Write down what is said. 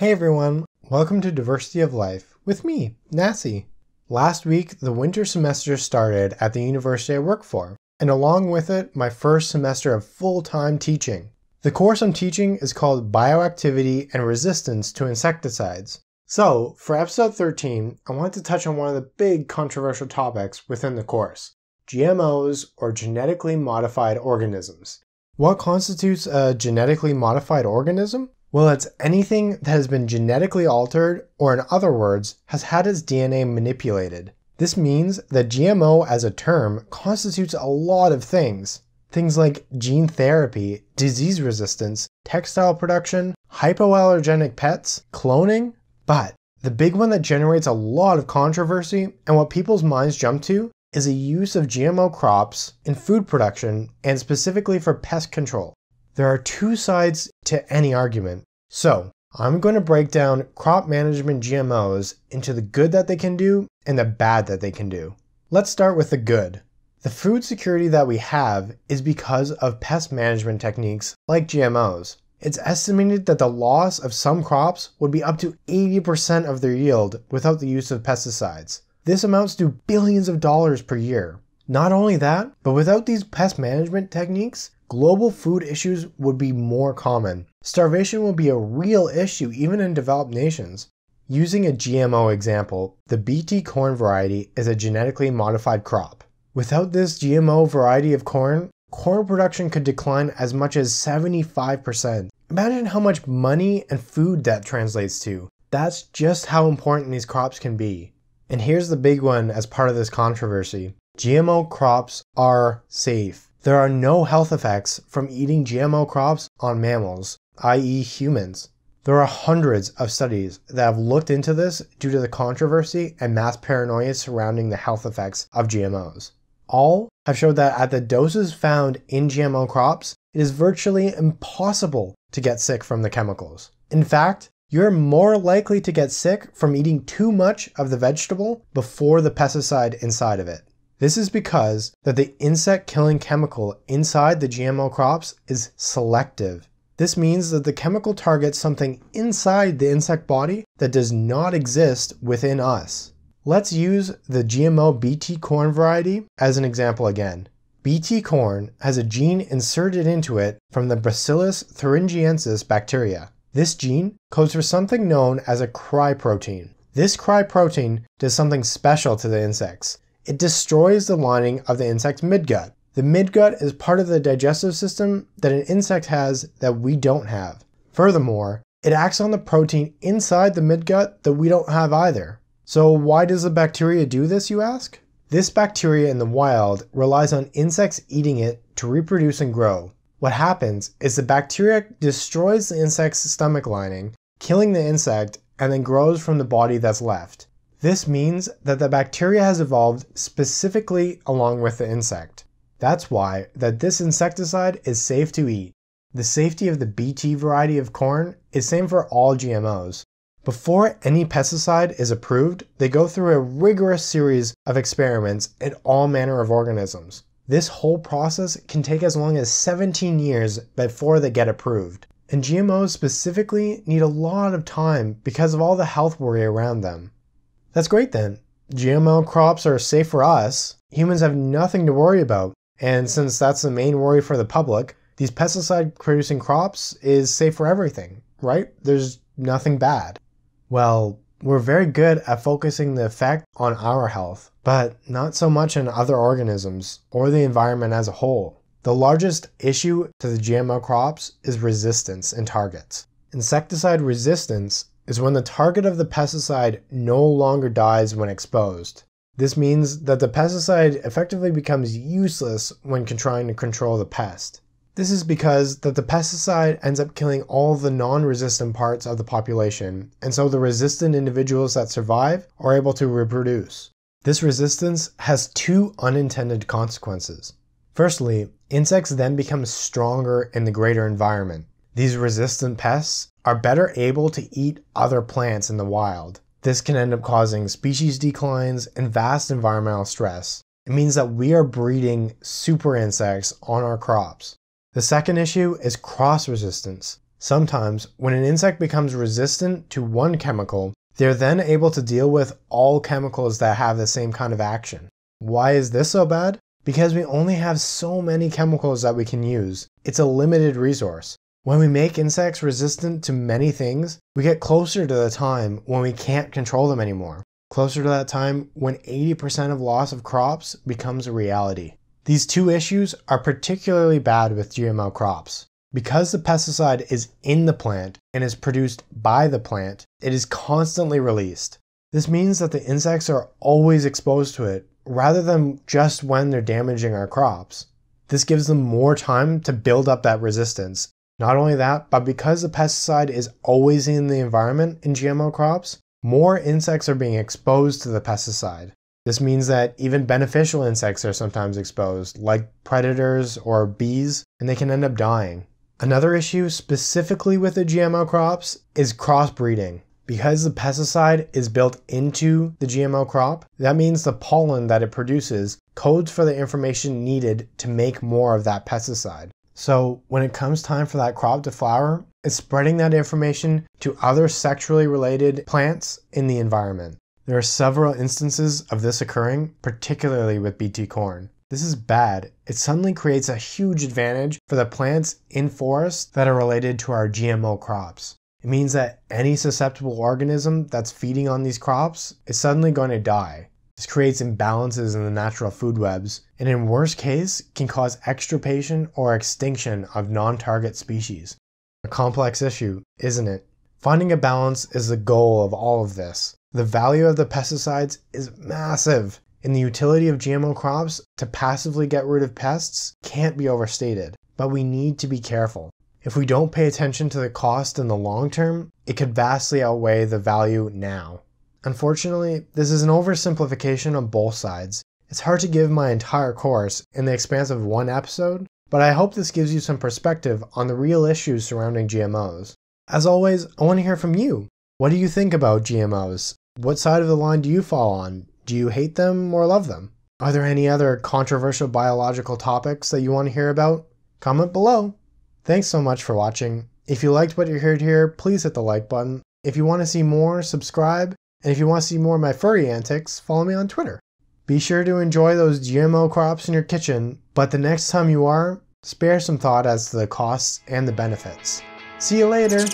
Hey everyone, welcome to Diversity of Life with me, Nasi. Last week, the winter semester started at the university I work for, and along with it, my first semester of full-time teaching. The course I'm teaching is called Bioactivity and Resistance to Insecticides. So, for episode 13, I wanted to touch on one of the big controversial topics within the course, GMOs, or genetically modified organisms. What constitutes a genetically modified organism? Well, it's anything that has been genetically altered, or in other words, has had its DNA manipulated. This means that GMO as a term constitutes a lot of things. Things like gene therapy, disease resistance, textile production, hypoallergenic pets, cloning. But the big one that generates a lot of controversy and what people's minds jump to is the use of GMO crops in food production and specifically for pest control. There are two sides to any argument. So, I'm going to break down crop management GMOs into the good that they can do and the bad that they can do. Let's start with the good. The food security that we have is because of pest management techniques like GMOs. It's estimated that the loss of some crops would be up to 80% of their yield without the use of pesticides. This amounts to billions of dollars per year. Not only that, but without these pest management techniques, global food issues would be more common. Starvation will be a real issue even in developed nations. Using a GMO example, the BT corn variety is a genetically modified crop. Without this GMO variety of corn, corn production could decline as much as 75%. Imagine how much money and food that translates to. That's just how important these crops can be. And here's the big one as part of this controversy. GMO crops are safe. There are no health effects from eating GMO crops on mammals, i.e. humans. There are hundreds of studies that have looked into this due to the controversy and mass paranoia surrounding the health effects of GMOs. All have showed that at the doses found in GMO crops, it is virtually impossible to get sick from the chemicals. In fact, you're more likely to get sick from eating too much of the vegetable before the pesticide inside of it. This is because that the insect-killing chemical inside the GMO crops is selective. This means that the chemical targets something inside the insect body that does not exist within us. Let's use the GMO BT corn variety as an example again. BT corn has a gene inserted into it from the Bacillus thuringiensis bacteria. This gene codes for something known as a cry protein. This cry protein does something special to the insects. It destroys the lining of the insect's midgut. The midgut is part of the digestive system that an insect has that we don't have. Furthermore, it acts on the protein inside the midgut that we don't have either. So why does the bacteria do this, you ask? This bacteria in the wild relies on insects eating it to reproduce and grow. What happens is the bacteria destroys the insect's stomach lining, killing the insect, and then grows from the body that's left. This means that the bacteria has evolved specifically along with the insect. That's why that this insecticide is safe to eat. The safety of the BT variety of corn is same for all GMOs. Before any pesticide is approved, they go through a rigorous series of experiments in all manner of organisms. This whole process can take as long as 17 years before they get approved. And GMOs specifically need a lot of time because of all the health worry around them. That's great then. GMO crops are safe for us. Humans have nothing to worry about. And since that's the main worry for the public, these pesticide-producing crops is safe for everything, right? There's nothing bad. Well, we're very good at focusing the effect on our health, but not so much in other organisms or the environment as a whole. The largest issue to the GMO crops is resistance in targets. Insecticide resistance is when the target of the pesticide no longer dies when exposed. This means that the pesticide effectively becomes useless when trying to control the pest. This is because that the pesticide ends up killing all the non-resistant parts of the population, and so the resistant individuals that survive are able to reproduce. This resistance has two unintended consequences. Firstly, insects then become stronger in the greater environment. These resistant pests are better able to eat other plants in the wild. This can end up causing species declines and vast environmental stress. It means that we are breeding super insects on our crops. The second issue is cross resistance. Sometimes, when an insect becomes resistant to one chemical, they're then able to deal with all chemicals that have the same kind of action. Why is this so bad? Because we only have so many chemicals that we can use. It's a limited resource. When we make insects resistant to many things, we get closer to the time when we can't control them anymore. Closer to that time when 80% of loss of crops becomes a reality. These two issues are particularly bad with GMO crops. Because the pesticide is in the plant and is produced by the plant, it is constantly released. This means that the insects are always exposed to it, rather than just when they're damaging our crops. This gives them more time to build up that resistance. Not only that, but because the pesticide is always in the environment in GMO crops, more insects are being exposed to the pesticide. This means that even beneficial insects are sometimes exposed, like predators or bees, and they can end up dying. Another issue specifically with the GMO crops is crossbreeding. Because the pesticide is built into the GMO crop, that means the pollen that it produces codes for the information needed to make more of that pesticide. So when it comes time for that crop to flower, it's spreading that information to other sexually related plants in the environment. There are several instances of this occurring, particularly with BT corn. This is bad. It suddenly creates a huge advantage for the plants in forests that are related to our GMO crops. It means that any susceptible organism that's feeding on these crops is suddenly going to die. This creates imbalances in the natural food webs, and in worst case, can cause extirpation or extinction of non-target species. A complex issue, isn't it? Finding a balance is the goal of all of this. The value of the pesticides is massive, and the utility of GMO crops to passively get rid of pests can't be overstated, but we need to be careful. If we don't pay attention to the cost in the long term, it could vastly outweigh the value now. Unfortunately, this is an oversimplification on both sides. It's hard to give my entire course in the expanse of one episode, but I hope this gives you some perspective on the real issues surrounding GMOs. As always, I want to hear from you. What do you think about GMOs? What side of the line do you fall on? Do you hate them or love them? Are there any other controversial biological topics that you want to hear about? Comment below. Thanks so much for watching. If you liked what you heard here, please hit the like button. If you want to see more, subscribe. And if you want to see more of my furry antics, follow me on Twitter. Be sure to enjoy those GMO crops in your kitchen, but the next time you are, spare some thought as to the costs and the benefits. See you later!